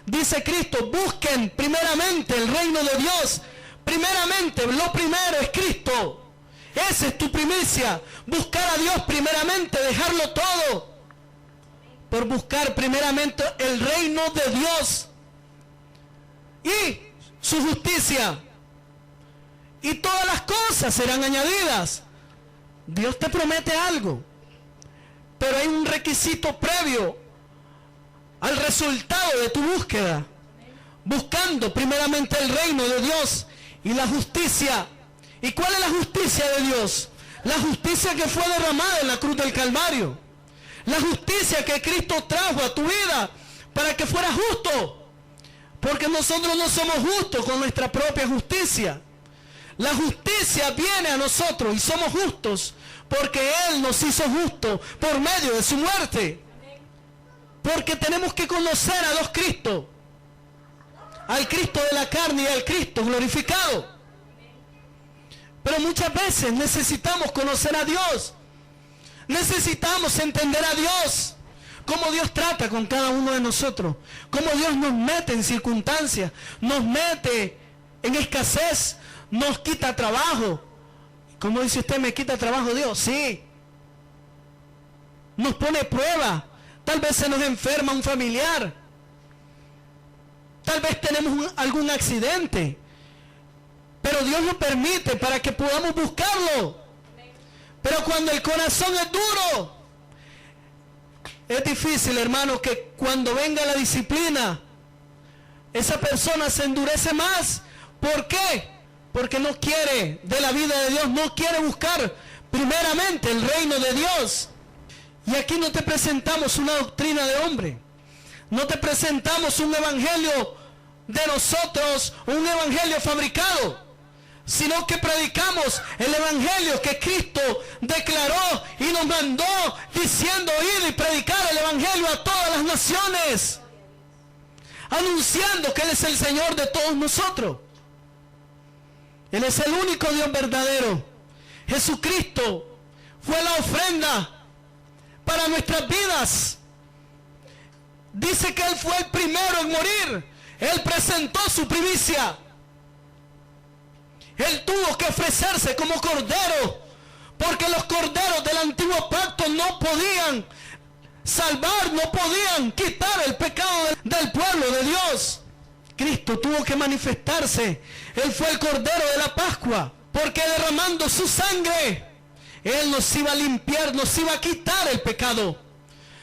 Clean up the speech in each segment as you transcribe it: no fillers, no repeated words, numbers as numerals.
Dice Cristo, busquen primeramente el reino de Dios. Primeramente, lo primero es Cristo. Esa es tu primicia. Buscar a Dios primeramente, dejarlo todo por buscar primeramente el reino de Dios y su justicia. Y todas las cosas serán añadidas. Dios te promete algo, pero hay un requisito previo al resultado de tu búsqueda. Buscando primeramente el reino de Dios y la justicia. ¿Y cuál es la justicia de Dios? La justicia que fue derramada en la cruz del Calvario. La justicia que Cristo trajo a tu vida para que fueras justo. Porque nosotros no somos justos con nuestra propia justicia. La justicia viene a nosotros y somos justos porque Él nos hizo justos por medio de su muerte. Porque tenemos que conocer a dos Cristos. Al Cristo de la carne y al Cristo glorificado. Pero muchas veces necesitamos conocer a Dios. Necesitamos entender a Dios. Cómo Dios trata con cada uno de nosotros. Cómo Dios nos mete en circunstancias. Nos mete en escasez. Nos quita trabajo. ¿Cómo dice usted, me quita trabajo Dios? Sí. Nos pone prueba. Tal vez se nos enferma un familiar. Tal vez tenemos algún accidente. Pero Dios lo permite para que podamos buscarlo. Pero cuando el corazón es duro, es difícil, hermano, que cuando venga la disciplina, esa persona se endurece más. ¿Por qué? Porque no quiere de la vida de Dios, no quiere buscar primeramente el reino de Dios. Y aquí no te presentamos una doctrina de hombre. No te presentamos un evangelio de nosotros, un evangelio fabricado, sino que predicamos el evangelio que Cristo declaró y nos mandó diciendo: id y predicar el evangelio a todas las naciones, anunciando que Él es el Señor de todos nosotros. Él es el único Dios verdadero. Jesucristo fue la ofrenda para nuestras vidas. Dice que Él fue el primero en morir. Él presentó su primicia. Él tuvo que ofrecerse como cordero, porque los corderos del antiguo pacto no podían salvar, no podían quitar el pecado del pueblo de Dios. Cristo tuvo que manifestarse. Él fue el cordero de la Pascua, porque derramando su sangre, Él nos iba a limpiar, nos iba a quitar el pecado.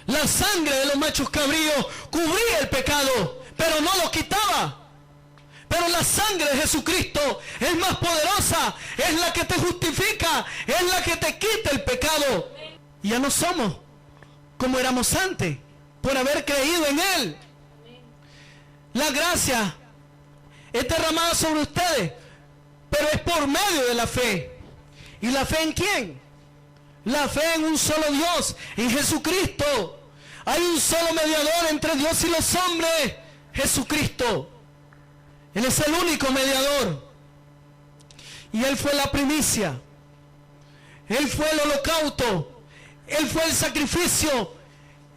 La sangre de los machos cabríos cubría el pecado, pero no lo quitaba. Pero la sangre de Jesucristo es más poderosa, es la que te justifica, es la que te quita el pecado. Y ya no somos como éramos antes, por haber creído en Él. La gracia es derramada sobre ustedes, pero es por medio de la fe. ¿Y la fe en quién? La fe en un solo Dios, en Jesucristo. Hay un solo mediador entre Dios y los hombres, Jesucristo. Él es el único mediador. Y Él fue la primicia. Él fue el holocausto. Él fue el sacrificio.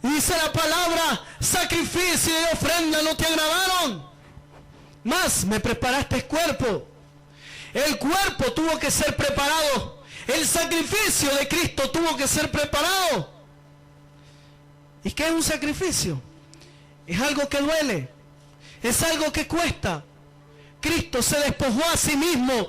Y dice la palabra: sacrificio y ofrenda no te agradaron, mas me preparaste cuerpo. El cuerpo tuvo que ser preparado. El sacrificio de Cristo tuvo que ser preparado. ¿Y qué es un sacrificio? Es algo que duele. Es algo que cuesta. Cristo se despojó a sí mismo,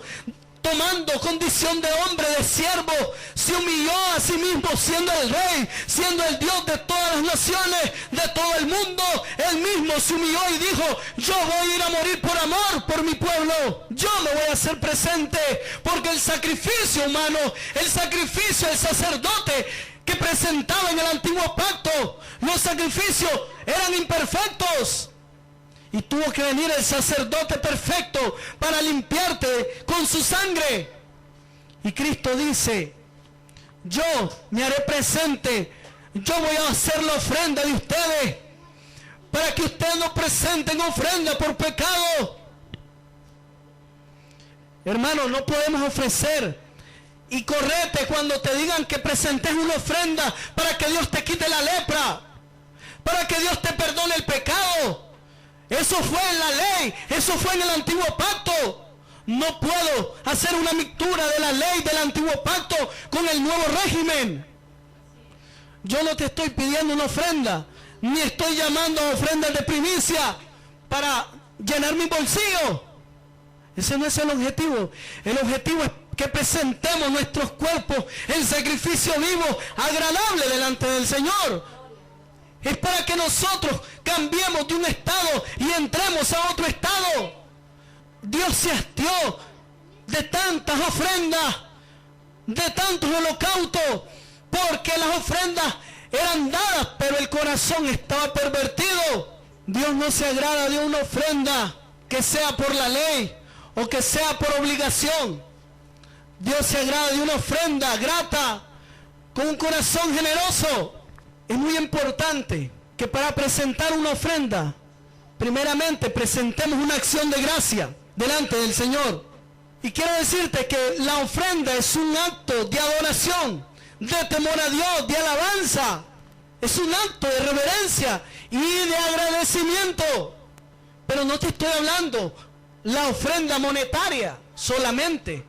tomando condición de hombre, de siervo. Se humilló a sí mismo, siendo el rey, siendo el Dios de todas las naciones, de todo el mundo. Él mismo se humilló y dijo: yo voy a ir a morir por amor, por mi pueblo. Yo me voy a hacer presente, porque el sacrificio humano, el sacrificio del sacerdote que presentaba en el antiguo pacto, los sacrificios eran imperfectos. Y tuvo que venir el sacerdote perfecto para limpiarte con su sangre. Y Cristo dice: yo me haré presente, yo voy a hacer la ofrenda de ustedes, para que ustedes no presenten ofrenda por pecado. Hermano, no podemos ofrecer y correte cuando te digan que presentes una ofrenda para que Dios te quite la lepra, para que Dios te perdone el pecado. Eso fue en la ley, eso fue en el antiguo pacto. No puedo hacer una mixtura de la ley del antiguo pacto con el nuevo régimen. Yo no te estoy pidiendo una ofrenda, ni estoy llamando a ofrendas de primicia para llenar mi bolsillo. Ese no es el objetivo. El objetivo es que presentemos nuestros cuerpos en sacrificio vivo, agradable delante del Señor. Es para que nosotros cambiemos de un estado y entremos a otro estado. Dios se hastió de tantas ofrendas, de tantos holocaustos, porque las ofrendas eran dadas, pero el corazón estaba pervertido. Dios no se agrada de una ofrenda que sea por la ley o que sea por obligación. Dios se agrada de una ofrenda grata, con un corazón generoso. Es muy importante que para presentar una ofrenda, primeramente presentemos una acción de gracia delante del Señor. Y quiero decirte que la ofrenda es un acto de adoración, de temor a Dios, de alabanza. Es un acto de reverencia y de agradecimiento. Pero no te estoy hablando la ofrenda monetaria solamente.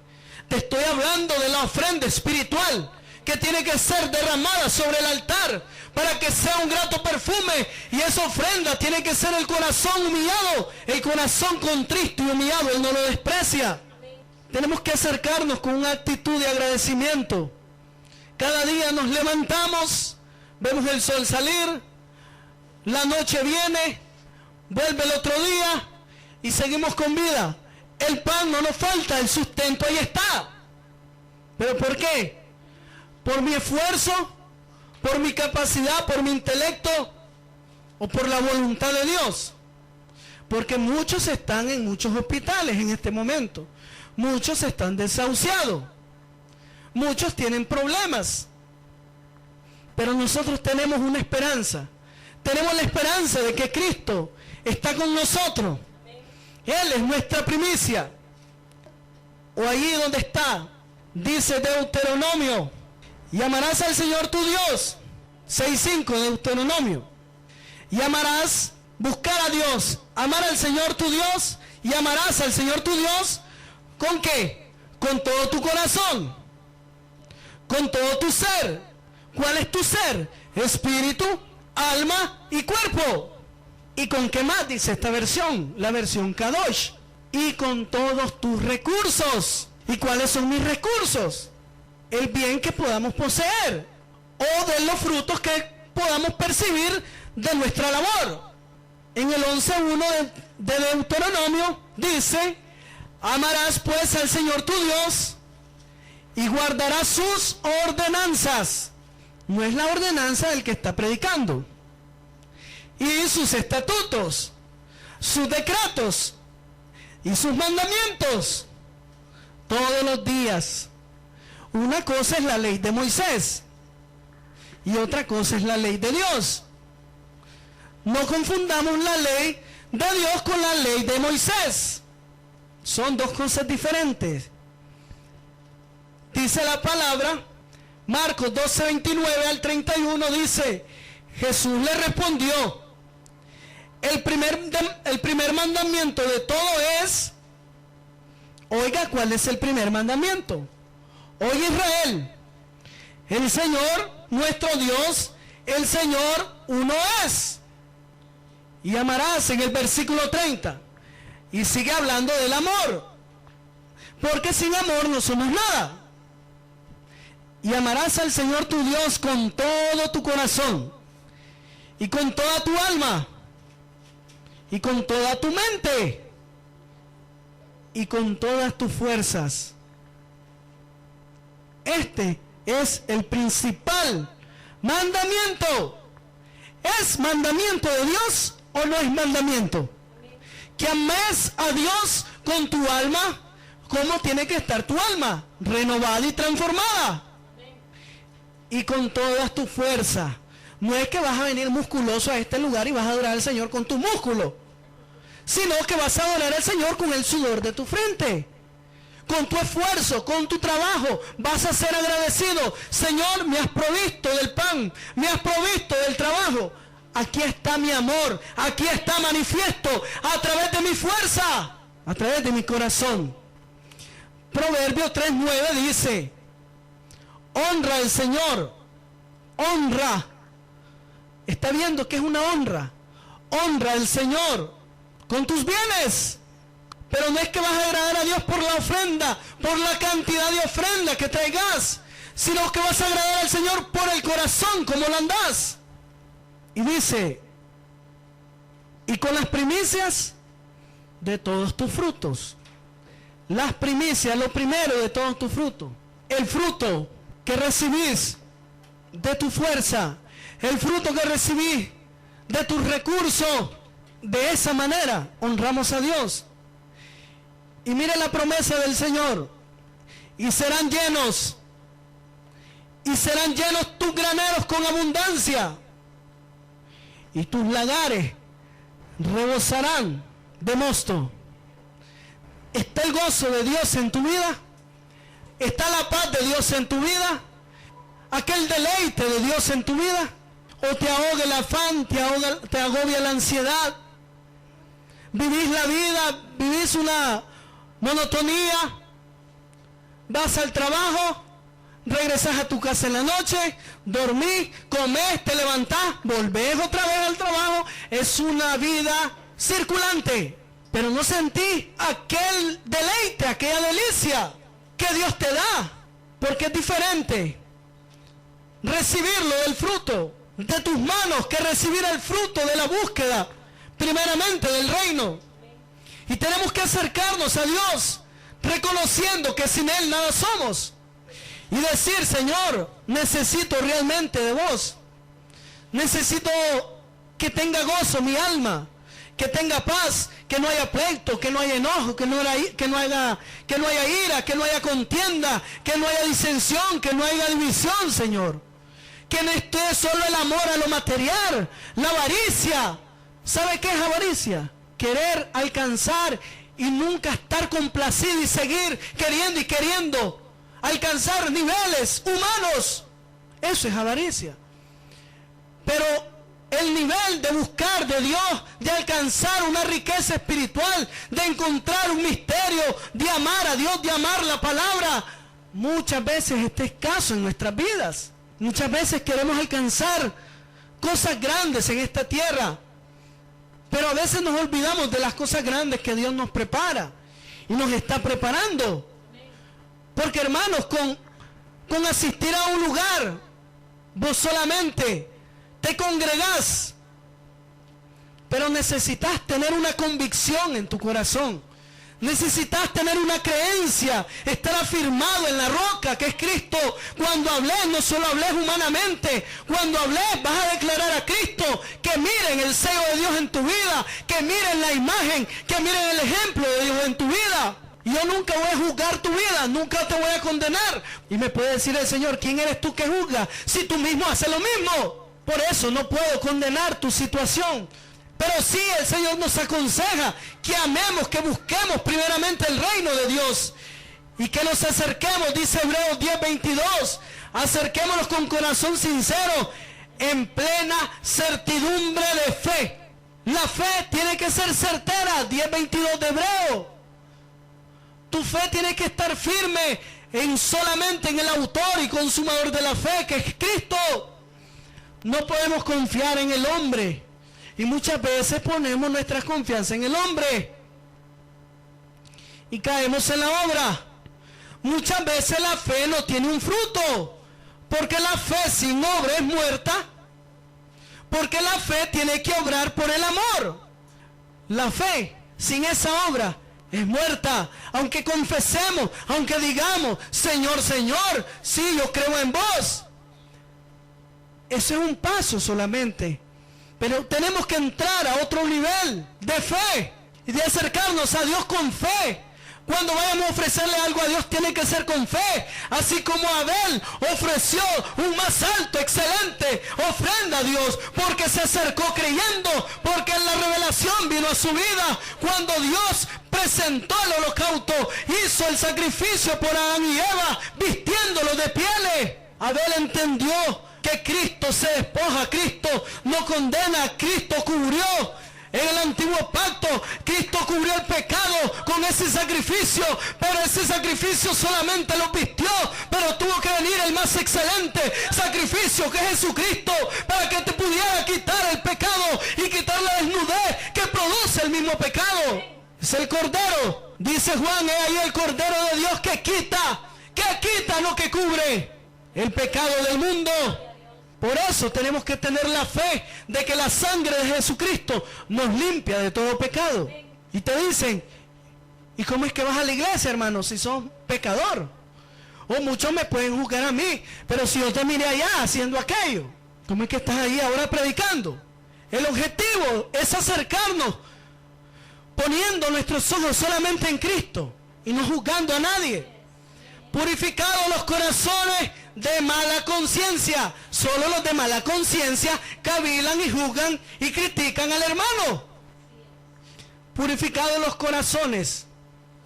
Te estoy hablando de la ofrenda espiritual que tiene que ser derramada sobre el altar para que sea un grato perfume. Y esa ofrenda tiene que ser el corazón humillado, el corazón contristo y humillado. Él no lo desprecia. Tenemos que acercarnos con una actitud de agradecimiento. Cada día nos levantamos, vemos el sol salir, la noche viene, vuelve el otro día y seguimos con vida. El pan no nos falta, el sustento ahí está. ¿Pero por qué? ¿Por mi esfuerzo? ¿Por mi capacidad? ¿Por mi intelecto? ¿O por la voluntad de Dios? Porque muchos están en muchos hospitales en este momento. Muchos están desahuciados. Muchos tienen problemas. Pero nosotros tenemos una esperanza. Tenemos la esperanza de que Cristo está con nosotros. Él es nuestra primicia. O allí donde está, dice Deuteronomio, y amarás al Señor tu Dios. 6:5 de Deuteronomio. Y amarás, buscar a Dios, amar al Señor tu Dios, y amarás al Señor tu Dios, ¿con qué? Con todo tu corazón, con todo tu ser. ¿Cuál es tu ser? Espíritu, alma y cuerpo. ¿Y con qué más dice esta versión? La versión Kadosh. Y con todos tus recursos. ¿Y cuáles son mis recursos? El bien que podamos poseer, o de los frutos que podamos percibir de nuestra labor. En el 11:1 de Deuteronomio dice: amarás pues al Señor tu Dios y guardarás sus ordenanzas. No es la ordenanza del que está predicando. Y sus estatutos, sus decretos y sus mandamientos todos los días. Una cosa es la ley de Moisés y otra cosa es la ley de Dios. No confundamos la ley de Dios con la ley de Moisés. Son dos cosas diferentes. Dice la palabra, Marcos 12:29 al 31, dice: Jesús le respondió: el primer mandamiento de todo es, oiga, ¿cuál es el primer mandamiento? Oye Israel, el Señor, nuestro Dios, el Señor uno es. Y amarás en el versículo 30. Y sigue hablando del amor. Porque sin amor no somos nada. Y amarás al Señor tu Dios con todo tu corazón, y con toda tu alma, y con toda tu mente, y con todas tus fuerzas. Este es el principal mandamiento. ¿Es mandamiento de Dios o no es mandamiento? Que ames a Dios con tu alma. ¿Cómo tiene que estar tu alma? Renovada y transformada. Y con todas tus fuerzas. No es que vas a venir musculoso a este lugar y vas a adorar al Señor con tu músculo, sino que vas a adorar al Señor con el sudor de tu frente, con tu esfuerzo, con tu trabajo. Vas a ser agradecido. Señor, me has provisto del pan, me has provisto del trabajo. aquí está mi amor, aquí está manifiesto a través de mi fuerza, a través de mi corazón. Proverbios 3:9 dice, honra al Señor, honra. Está viendo que es una honra. Honra al Señor con tus bienes. Pero no es que vas a agradar a Dios por la ofrenda, por la cantidad de ofrenda que traigas, sino que vas a agradar al Señor por el corazón, como lo andas. Y dice, y con las primicias de todos tus frutos. Las primicias, lo primero de todos tus frutos. El fruto que recibís de tu fuerza, el fruto que recibís de tus recursos. De esa manera honramos a Dios. Y mire la promesa del Señor. Y serán llenos tus graneros con abundancia, y tus lagares rebosarán de mosto. ¿Está el gozo de Dios en tu vida? ¿Está la paz de Dios en tu vida? ¿Aquel deleite de Dios en tu vida? ¿O te ahoga el afán, te agobia la ansiedad? ¿Vivís la vida, vivís una monotonía? ¿Vas al trabajo? Regresas a tu casa en la noche, dormís, comés, te levantás, volvés otra vez al trabajo. Es una vida circulante, pero no sentís aquel deleite, aquella delicia que Dios te da, porque es diferente recibirlo del fruto de tus manos que recibir el fruto de la búsqueda primeramente del reino. Y tenemos que acercarnos a Dios reconociendo que sin Él nada somos. Y decir, Señor, necesito realmente de vos. Necesito que tenga gozo mi alma, que tenga paz, que no haya pleito, que no haya enojo, que no haya ira, que no haya contienda, que no haya disensión, que no haya división, Señor. Que no esté solo el amor a lo material, la avaricia. ¿Sabe qué es avaricia? Querer alcanzar y nunca estar complacido y seguir queriendo y queriendo alcanzar niveles humanos. Eso es avaricia. Pero el nivel de buscar de Dios, de alcanzar una riqueza espiritual, de encontrar un misterio, de amar a Dios, de amar la palabra, muchas veces está escaso en nuestras vidas. Muchas veces queremos alcanzar cosas grandes en esta tierra, pero a veces nos olvidamos de las cosas grandes que Dios nos prepara y nos está preparando. Porque hermanos, con asistir a un lugar, vos solamente te congregás, pero necesitas tener una convicción en tu corazón. Necesitas tener una creencia, estar afirmado en la roca que es Cristo. Cuando hables, no solo hables humanamente. Cuando hables, vas a declarar a Cristo. Que miren el sello de Dios en tu vida, que miren la imagen, que miren el ejemplo de Dios en tu vida. Yo nunca voy a juzgar tu vida, nunca te voy a condenar. Y me puede decir el Señor, ¿quién eres tú que juzgas? Si tú mismo haces lo mismo. Por eso no puedo condenar tu situación. Pero sí el Señor nos aconseja que amemos, que busquemos primeramente el reino de Dios. Y que nos acerquemos, dice Hebreos 10:22. Acerquémonos con corazón sincero, en plena certidumbre de fe. La fe tiene que ser certera, 10:22 de Hebreo. Tu fe tiene que estar firme solamente en el autor y consumador de la fe, que es Cristo. No podemos confiar en el hombre. Y muchas veces ponemos nuestra confianza en el hombre. Y caemos en la obra. Muchas veces la fe no tiene un fruto. Porque la fe sin obra es muerta. Porque la fe tiene que obrar por el amor. La fe sin esa obra es muerta. Aunque confesemos, aunque digamos, Señor, Señor, sí, yo creo en vos. Ese es un paso solamente. Pero tenemos que entrar a otro nivel de fe y de acercarnos a Dios con fe. Cuando vayamos a ofrecerle algo a Dios, tiene que ser con fe. Así como Abel ofreció un más alto, excelente ofrenda a Dios, porque se acercó creyendo, porque en la revelación vino a su vida. Cuando Dios presentó el holocausto, hizo el sacrificio por Adán y Eva, vistiéndolo de pieles. Abel entendió que Cristo se despoja, Cristo no condena, Cristo cubrió. En el antiguo pacto, Cristo cubrió el pecado con ese sacrificio, pero ese sacrificio solamente lo vistió, pero tuvo que venir el más excelente sacrificio, que es Jesucristo, para que te pudiera quitar el pecado y quitar la desnudez que produce el mismo pecado. Es el Cordero, dice Juan, es ahí el Cordero de Dios que quita, no que cubre el pecado del mundo. Por eso tenemos que tener la fe de que la sangre de Jesucristo nos limpia de todo pecado. Y te dicen, ¿y cómo es que vas a la iglesia, hermano, si sos pecador? O muchos me pueden juzgar a mí, pero si yo te miré allá haciendo aquello, ¿cómo es que estás ahí ahora predicando? El objetivo es acercarnos, poniendo nuestros ojos solamente en Cristo y no juzgando a nadie. Purificados los corazones de mala conciencia. Solo los de mala conciencia cavilan y juzgan y critican al hermano. Purificados los corazones.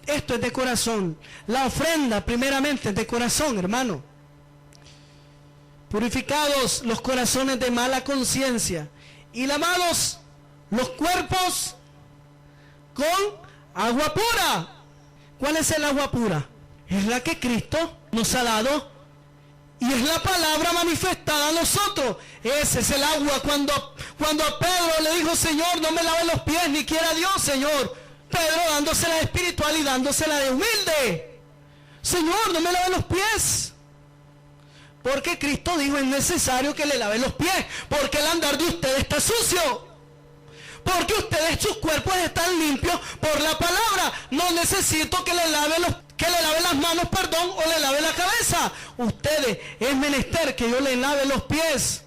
Esto es de corazón. La ofrenda primeramente es de corazón, hermano. Purificados los corazones de mala conciencia y lavados los cuerpos con agua pura. ¿Cuál es el agua pura? Es la que Cristo nos ha dado y es la palabra manifestada a nosotros. Ese es el agua. Cuando a Pedro le dijo, Señor, no me lave los pies, ni quiera Dios, Señor. Pedro dándosela de espiritual y dándosela de humilde. Señor, no me lave los pies. Porque Cristo dijo, es necesario que le lave los pies, porque el andar de ustedes está sucio. Porque ustedes, sus cuerpos están limpios por la palabra. No necesito que le lave las manos, o le lave la cabeza. Ustedes, es menester que yo le lave los pies.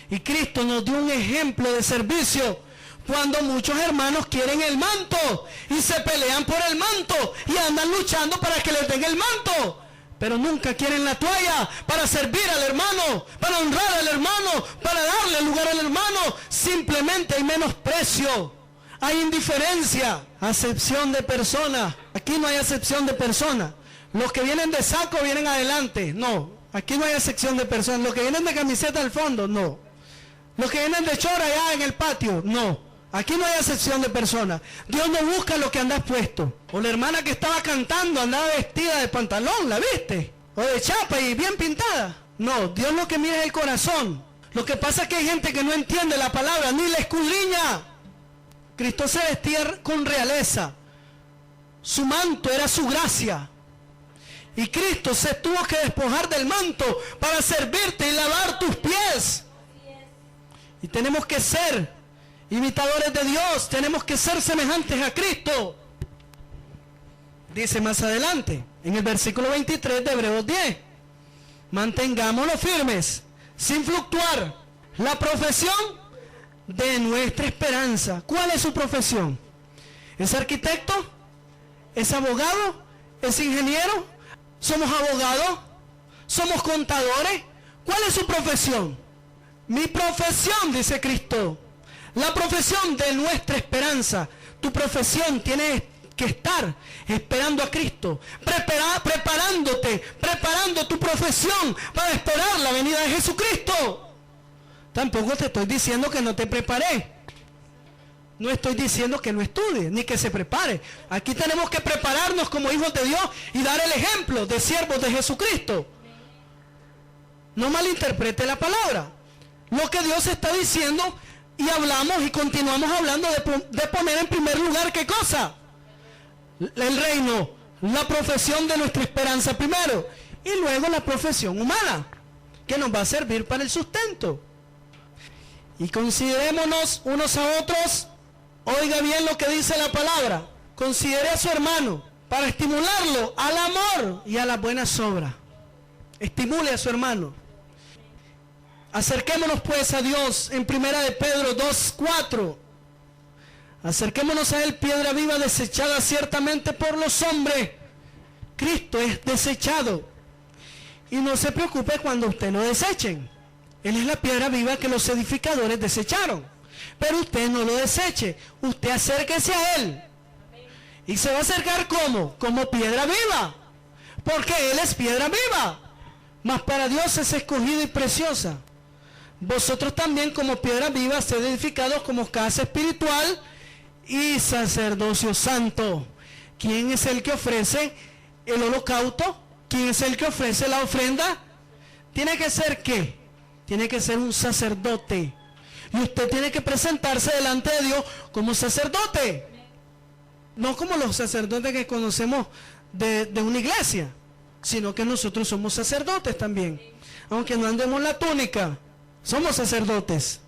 Y Cristo nos dio un ejemplo de servicio. Cuando muchos hermanos quieren el manto y se pelean por el manto y andan luchando para que les den el manto, pero nunca quieren la toalla para servir al hermano, para honrar al hermano, para darle lugar al hermano. Simplemente hay menosprecio, hay indiferencia, acepción de persona. Aquí no hay acepción de persona. Los que vienen de saco vienen adelante. No, aquí no hay acepción de persona. Los que vienen de camiseta al fondo, no. Los que vienen de chora allá en el patio, no. Aquí no hay acepción de persona. Dios no busca lo que andas puesto. O la hermana que estaba cantando andaba vestida de pantalón, ¿la viste? O de chapa y bien pintada. No, Dios lo que mira es el corazón. Lo que pasa es que hay gente que no entiende la palabra, ni la escudriña. Cristo se vestía con realeza. Su manto era su gracia. Y Cristo se tuvo que despojar del manto para servirte y lavar tus pies. Y tenemos que ser imitadores de Dios, tenemos que ser semejantes a Cristo. Dice más adelante, en el versículo 23 de Hebreos 10, mantengámonos firmes, sin fluctuar, la profesión de nuestra esperanza. ¿Cuál es su profesión? ¿Es arquitecto? ¿Es abogado? ¿Es ingeniero? ¿Somos abogados? ¿Somos contadores? ¿Cuál es su profesión? Mi profesión, dice Cristo, la profesión de nuestra esperanza. Tu profesión tiene que estar esperando a Cristo, preparando tu profesión para esperar la venida de Jesucristo. Tampoco te estoy diciendo que no te prepares. No estoy diciendo que no estudies, ni que se prepare. Aquí tenemos que prepararnos como hijos de Dios y dar el ejemplo de siervos de Jesucristo. No malinterprete la palabra. Lo que Dios está diciendo, y hablamos y continuamos hablando de poner en primer lugar, ¿qué cosa? El reino, la profesión de nuestra esperanza primero, y luego la profesión humana, que nos va a servir para el sustento. Y considerémonos unos a otros. Oiga bien lo que dice la palabra. Considere a su hermano para estimularlo al amor y a las buenas obras. Estimule a su hermano. Acerquémonos pues a Dios en 1 de Pedro 2:4. Acerquémonos a Él, piedra viva desechada ciertamente por los hombres. Cristo es desechado. Y no se preocupe cuando usted lo desechen. Él es la piedra viva que los edificadores desecharon. Pero usted no lo deseche. Usted acérquese a Él. ¿Y se va a acercar cómo? Como piedra viva. Porque Él es piedra viva. mas para Dios es escogida y preciosa. Vosotros también como piedras vivas sed edificados como casa espiritual y sacerdocio santo. ¿Quién es el que ofrece el holocausto? ¿Quién es el que ofrece la ofrenda? ¿Tiene que ser qué? Tiene que ser un sacerdote. Y usted tiene que presentarse delante de Dios como sacerdote. No como los sacerdotes que conocemos de una iglesia, sino que nosotros somos sacerdotes también. Aunque no andemos la túnica, somos sacerdotes.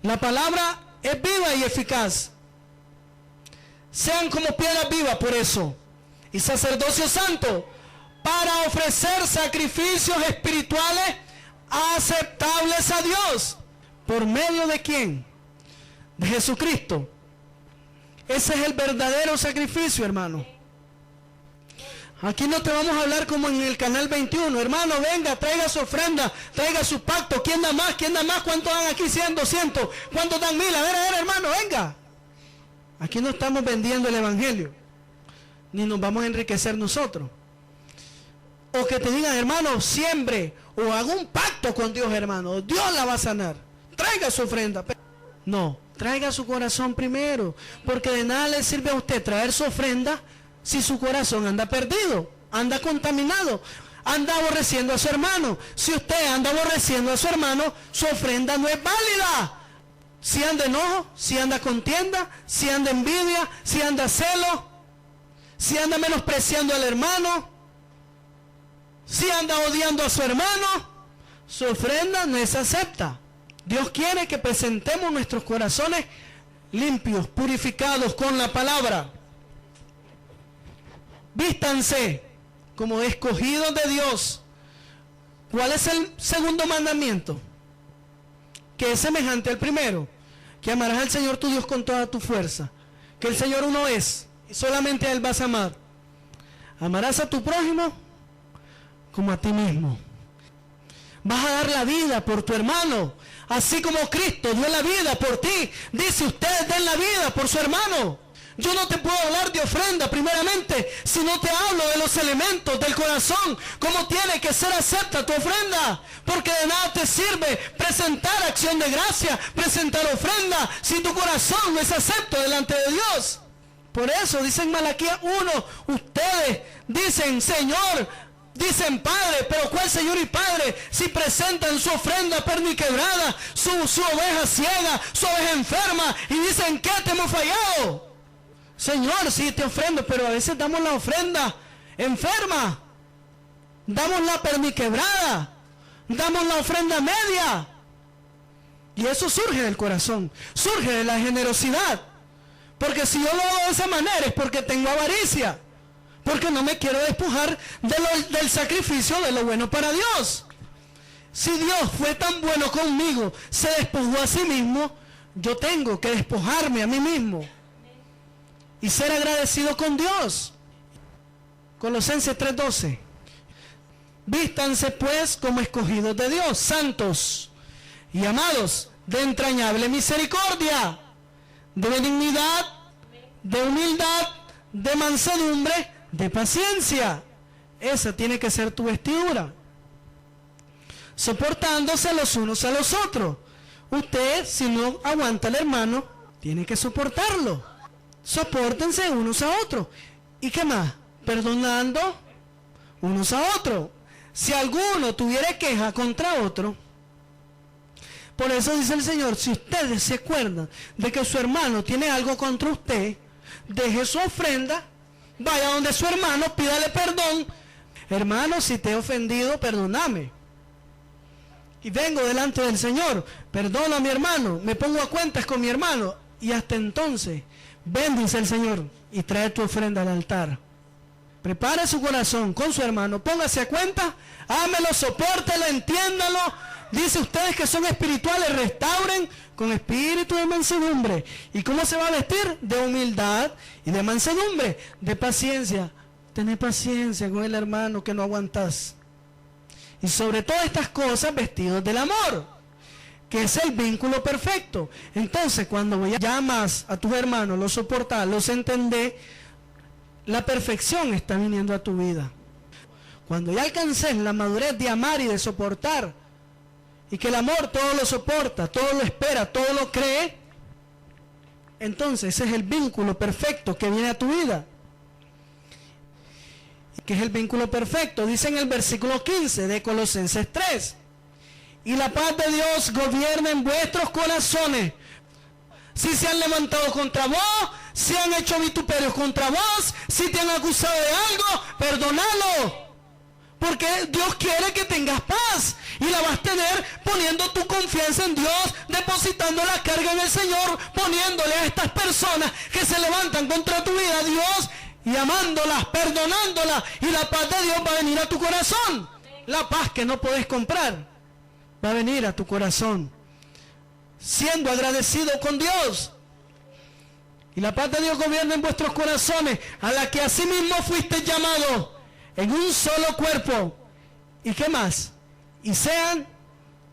La palabra es viva y eficaz. Sean como piedras vivas por eso. Y sacerdocio santo, para ofrecer sacrificios espirituales aceptables a Dios. ¿Por medio de quién? De Jesucristo. Ese es el verdadero sacrificio, hermano. Aquí no te vamos a hablar como en el canal 21. Hermano, venga, traiga su ofrenda, traiga su pacto. ¿Quién da más? ¿Quién da más? ¿Cuántos dan aquí? 100, 200. ¿Cuántos dan 1000? A ver, hermano, venga. Aquí no estamos vendiendo el evangelio, ni nos vamos a enriquecer nosotros. O que te digan, hermano, siembre, o haga un pacto con Dios, hermano. Dios la va a sanar. Traiga su ofrenda. No, traiga su corazón primero, porque de nada le sirve a usted traer su ofrenda si su corazón anda perdido, anda contaminado, anda aborreciendo a su hermano. Si usted anda aborreciendo a su hermano, su ofrenda no es válida. Si anda enojo, si anda contienda, si anda envidia, si anda celo, si anda menospreciando al hermano, si anda odiando a su hermano, su ofrenda no es acepta. Dios quiere que presentemos nuestros corazones limpios, purificados con la palabra. Vístanse como escogidos de Dios. ¿Cuál es el segundo mandamiento? Que es semejante al primero. Que amarás al Señor tu Dios con toda tu fuerza. Que el Señor uno es, y solamente a Él vas a amar. Amarás a tu prójimo como a ti mismo. Vas a dar la vida por tu hermano, así como Cristo dio la vida por ti. Dice, ustedes den la vida por su hermano. Yo no te puedo hablar de ofrenda primeramente si no te hablo de los elementos del corazón, cómo tiene que ser acepta tu ofrenda, porque de nada te sirve presentar acción de gracia, presentar ofrenda, si tu corazón no es acepto delante de Dios. Por eso dicen Malaquías 1, ustedes dicen Señor, dicen Padre, pero ¿cuál Señor y Padre si presentan su ofrenda perniquebrada, su oveja ciega, su oveja enferma, y dicen que te hemos fallado? Señor, sí te ofrendo, pero a veces damos la ofrenda enferma, damos la perniquebrada, damos la ofrenda media, y eso surge del corazón, surge de la generosidad, porque si yo lo hago de esa manera es porque tengo avaricia, porque no me quiero despojar del sacrificio de lo bueno para Dios. Si Dios fue tan bueno conmigo, se despojó a sí mismo, yo tengo que despojarme a mí mismo y ser agradecido con Dios. Colosenses 3:12. Vístanse pues como escogidos de Dios, santos y amados, de entrañable misericordia, de benignidad, de humildad, de mansedumbre, de paciencia. Esa tiene que ser tu vestidura. Soportándose los unos a los otros. Usted, si no aguanta al hermano, tiene que soportarlo. Sopórtense unos a otros. ¿Y qué más? Perdonando unos a otros. Si alguno tuviera queja contra otro, por eso dice el Señor, si ustedes se acuerdan de que su hermano tiene algo contra usted, deje su ofrenda, vaya donde su hermano, pídale perdón. Hermano, si te he ofendido, perdóname. Y vengo delante del Señor, perdona a mi hermano, me pongo a cuentas con mi hermano. Y hasta entonces, bendice al Señor y trae tu ofrenda al altar. Prepare su corazón con su hermano, póngase a cuenta, ámelo, sopórtelo, entiéndalo. Dice, ustedes que son espirituales, restauren con espíritu de mansedumbre. ¿Y cómo se va a vestir? De humildad y de mansedumbre, de paciencia. Tené paciencia con el hermano que no aguantas. Y sobre todas estas cosas, vestidos del amor, que es el vínculo perfecto. Entonces, cuando llamas a tus hermanos, los soportas, los entendés, la perfección está viniendo a tu vida. Cuando ya alcances la madurez de amar y de soportar, y que el amor todo lo soporta, todo lo espera, todo lo cree, entonces ese es el vínculo perfecto que viene a tu vida. ¿Qué es el vínculo perfecto? Dice en el versículo 15 de Colosenses 3. Y la paz de Dios gobierna en vuestros corazones. Si se han levantado contra vos, si han hecho vituperios contra vos, si te han acusado de algo, perdónalo. Porque Dios quiere que tengas paz. Y la vas a tener poniendo tu confianza en Dios, depositando la carga en el Señor, poniéndole a estas personas que se levantan contra tu vida a Dios y amándolas, perdonándolas. Y la paz de Dios va a venir a tu corazón. La paz que no puedes comprar va a venir a tu corazón, siendo agradecido con Dios. Y la paz de Dios gobierna en vuestros corazones, a la que asimismo fuiste llamados en un solo cuerpo. ¿Y qué más? Y sean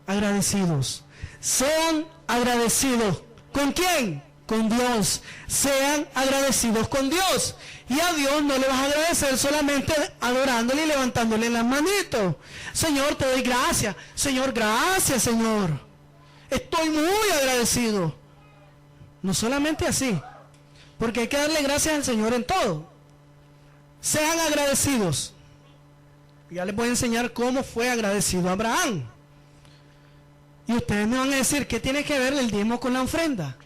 agradecidos. Sean agradecidos. ¿Con quién? Con Dios. Sean agradecidos con Dios. Y a Dios no le vas a agradecer solamente adorándole y levantándole las manitos. Señor, te doy gracias. Señor, gracias, Señor. Estoy muy agradecido. No solamente así, porque hay que darle gracias al Señor en todo. Sean agradecidos. Ya les voy a enseñar cómo fue agradecido Abraham. Y ustedes me van a decir, ¿qué tiene que ver el diezmo con la ofrenda?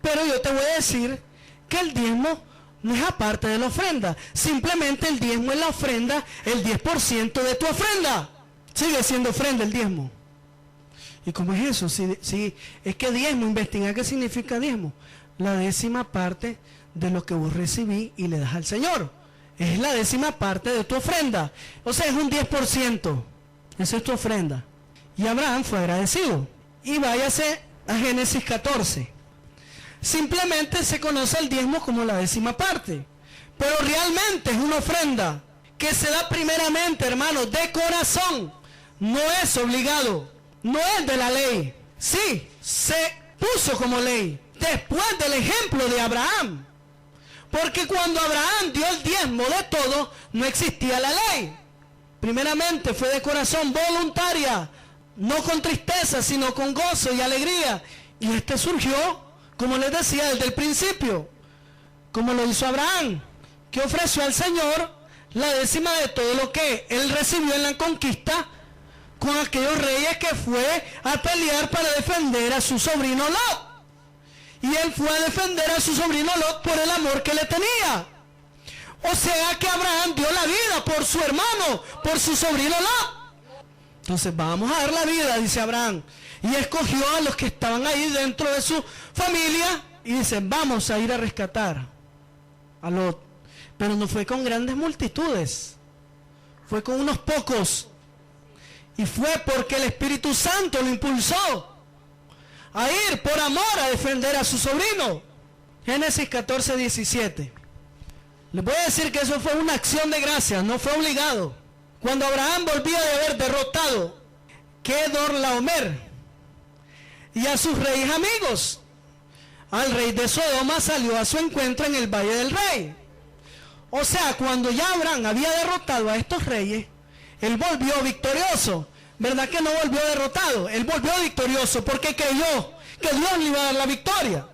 Pero yo te voy a decir que el diezmo no es aparte de la ofrenda. Simplemente el diezmo es la ofrenda, el 10% de tu ofrenda. Sigue siendo ofrenda el diezmo. ¿Y cómo es eso? Si es que diezmo, investiga qué significa diezmo. La 10ª parte de lo que vos recibí y le das al Señor. Es la 10ª parte de tu ofrenda. O sea, es un 10%. Esa es tu ofrenda. Y Abraham fue agradecido. Y váyase a Génesis 14. Simplemente se conoce el diezmo como la 10ª parte. Pero realmente es una ofrenda que se da primeramente, hermanos, de corazón. No es obligado. No es de la ley. Sí, se puso como ley después del ejemplo de Abraham. Porque cuando Abraham dio el diezmo de todo, no existía la ley. Primeramente fue de corazón, voluntaria, no con tristeza, sino con gozo y alegría. Y surgió, como les decía, desde el principio, como lo hizo Abraham, que ofreció al Señor la 10ª de todo lo que él recibió en la conquista con aquellos reyes que fue a pelear para defender a su sobrino Lot. Y él fue a defender a su sobrino Lot por el amor que le tenía. O sea que Abraham dio la vida por su hermano, por su sobrino Lot. Entonces vamos a dar la vida, dice Abraham. Y escogió a los que estaban ahí dentro de su familia y dice, vamos a ir a rescatar a Lot. Pero no fue con grandes multitudes, fue con unos pocos. Y fue porque el Espíritu Santo lo impulsó a ir por amor a defender a su sobrino. Génesis 14, 17. Les voy a decir que eso fue una acción de gracia, no fue obligado. Cuando Abraham volvía de haber derrotado Kedorlaomer y a sus reyes amigos, al rey de Sodoma salió a su encuentro en el Valle del Rey. O sea, cuando ya Abraham había derrotado a estos reyes, él volvió victorioso. ¿Verdad que no volvió derrotado? Él volvió victorioso porque creyó que Dios le iba a dar la victoria.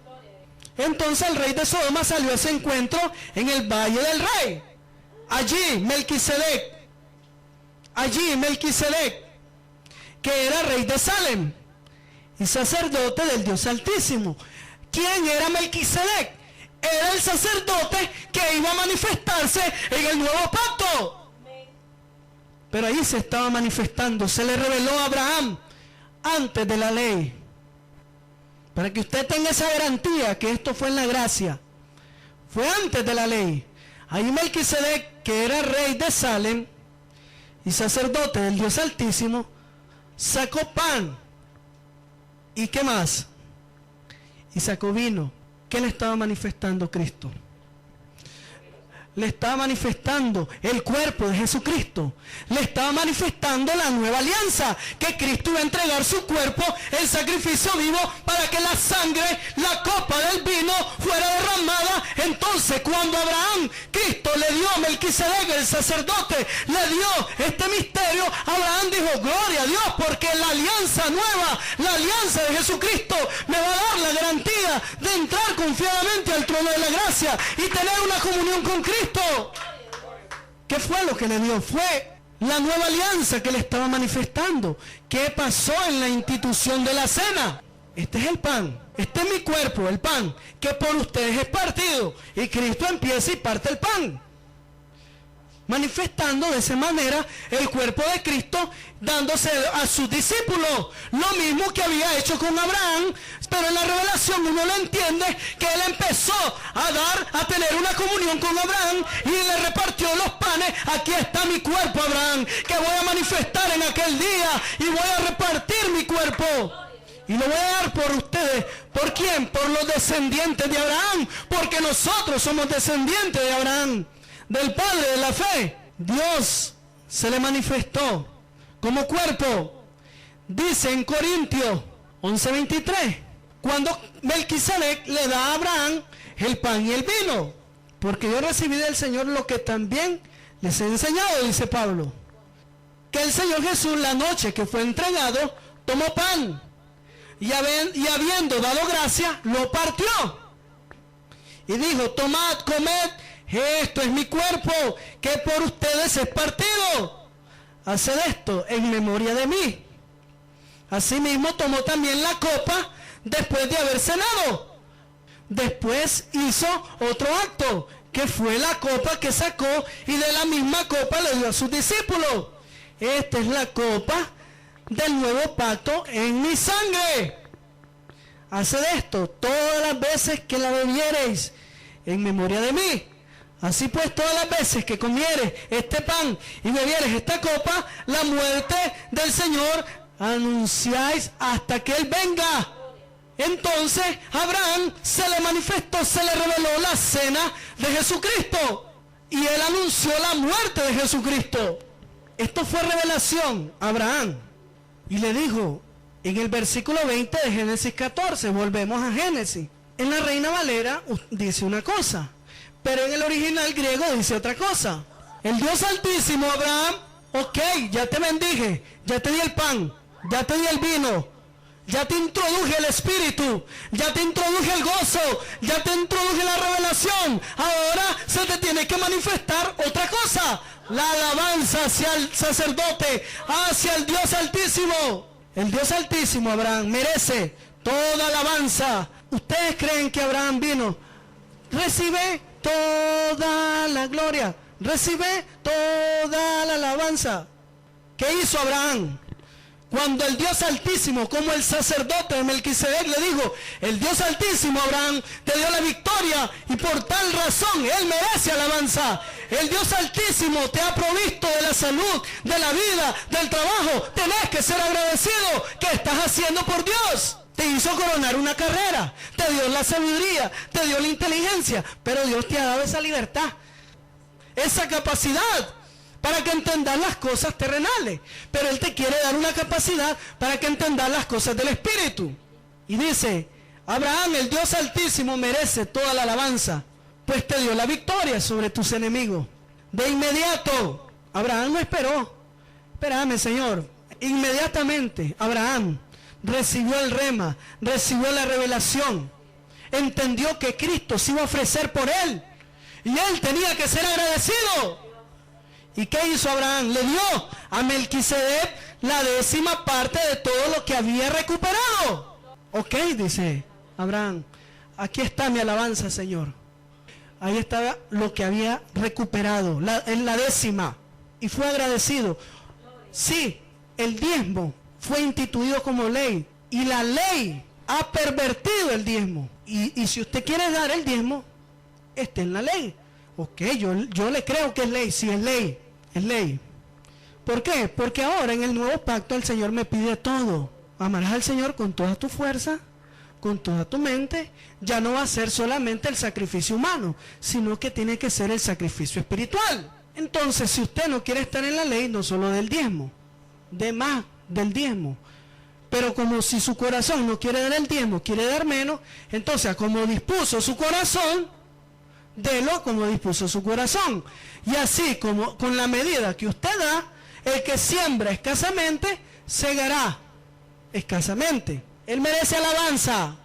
Entonces el rey de Sodoma salió a ese encuentro en el Valle del Rey. Allí Melquisedec, que era rey de Salem y sacerdote del Dios Altísimo. ¿Quién era Melquisedec? Era el sacerdote que iba a manifestarse en el nuevo pacto. Pero ahí se estaba manifestando, se le reveló a Abraham antes de la ley. Para que usted tenga esa garantía que esto fue en la gracia. Fue antes de la ley. Ahí Melquisedec, que era rey de Salem y sacerdote del Dios Altísimo, sacó pan. ¿Y qué más? Y sacó vino. ¿Qué le estaba manifestando Cristo? le estaba manifestando el cuerpo de Jesucristo. Le estaba manifestando la nueva alianza, que Cristo iba a entregar su cuerpo en sacrificio vivo para que la sangre, la copa del vino fuera derramada. Entonces, cuando Abraham, Cristo le dio a Melquisedec, el sacerdote, le dio este misterio, Abraham dijo: gloria a Dios, porque la alianza nueva, la alianza de Jesucristo, me va a dar la garantía de entrar confiadamente al trono de la gracia y tener una comunión con Cristo. ¿Qué fue lo que le dio? Fue la nueva alianza que le estaba manifestando. ¿Qué pasó en la institución de la cena? Este es el pan, este es mi cuerpo, el pan, que por ustedes es partido. Y Cristo empieza y parte el pan, manifestando de esa manera el cuerpo de Cristo, dándose a sus discípulos, lo mismo que había hecho con Abraham. Pero en la revelación uno lo entiende, que él empezó a tener una comunión con Abraham y le repartió los panes. Aquí está mi cuerpo, Abraham, que voy a manifestar en aquel día, y voy a repartir mi cuerpo y lo voy a dar por ustedes. ¿Por quién? Por los descendientes de Abraham, porque nosotros somos descendientes de Abraham, del Padre de la fe. Dios se le manifestó como cuerpo. Dice en Corintios 11:23, cuando Melquisedec le da a Abraham el pan y el vino, porque yo recibí del Señor lo que también les he enseñado, dice Pablo, que el Señor Jesús, la noche que fue entregado, tomó pan y habiendo dado gracia, lo partió y dijo: tomad, comed, esto es mi cuerpo, que por ustedes es partido. Haced esto en memoria de mí. Asimismo tomó también la copa después de haber cenado. Después hizo otro acto, que fue la copa que sacó, y de la misma copa le dio a sus discípulos: esta es la copa del nuevo pacto en mi sangre. Haced esto todas las veces que la bebiereis en memoria de mí. Así pues, todas las veces que comieres este pan y bebieres esta copa, la muerte del Señor anunciáis hasta que Él venga. Entonces Abraham se le manifestó, se le reveló la cena de Jesucristo, y él anunció la muerte de Jesucristo. Esto fue revelación a Abraham, y le dijo en el versículo 20 de Génesis 14, volvemos a Génesis. En la Reina Valera dice una cosa, pero en el original griego dice otra cosa. El Dios Altísimo, Abraham, ok, ya te bendije, ya te di el pan, ya te di el vino, ya te introduje el Espíritu, ya te introduje el gozo, ya te introduje la revelación. Ahora se te tiene que manifestar otra cosa: la alabanza hacia el sacerdote, hacia el Dios Altísimo. El Dios Altísimo, Abraham, merece toda alabanza. ¿Ustedes creen que Abraham vino? Recibe toda la gloria, recibe toda la alabanza. ¿Qué hizo Abraham? Cuando el Dios Altísimo, como el sacerdote de Melquisedec le dijo: el Dios Altísimo, Abraham, te dio la victoria, y por tal razón Él merece alabanza. El Dios Altísimo te ha provisto de la salud, de la vida, del trabajo. Tenés que ser agradecido. ¿Qué estás haciendo por Dios? Te hizo coronar una carrera, te dio la sabiduría, te dio la inteligencia, pero Dios te ha dado esa libertad, esa capacidad, para que entendas las cosas terrenales. Pero Él te quiere dar una capacidad para que entendas las cosas del Espíritu. Y dice: Abraham, el Dios Altísimo, merece toda la alabanza, pues te dio la victoria sobre tus enemigos. De inmediato, Abraham no esperó. Espérame, Señor. Inmediatamente, Abraham recibió el rema, recibió la revelación, entendió que Cristo se iba a ofrecer por él, y él tenía que ser agradecido. ¿Y qué hizo Abraham? Le dio a Melquisedec la 10ª parte de todo lo que había recuperado. Ok, dice Abraham, aquí está mi alabanza, Señor. Ahí estaba lo que había recuperado, en la 10ª, y fue agradecido. Sí, el diezmo fue instituido como ley, y la ley ha pervertido el diezmo. Y si usted quiere dar el diezmo, está en la ley. Ok, yo le creo que es ley. Sí, es ley, es ley. ¿Por qué? Porque ahora en el nuevo pacto el Señor me pide todo. Amarás al Señor con toda tu fuerza, con toda tu mente, ya no va a ser solamente el sacrificio humano, sino que tiene que ser el sacrificio espiritual. Entonces, si usted no quiere estar en la ley, no solo del diezmo, de más del diezmo, pero como si su corazón no quiere dar el diezmo, quiere dar menos, entonces como dispuso su corazón, délo como dispuso su corazón. Y así como con la medida que usted da, el que siembra escasamente, segará escasamente. Él merece alabanza.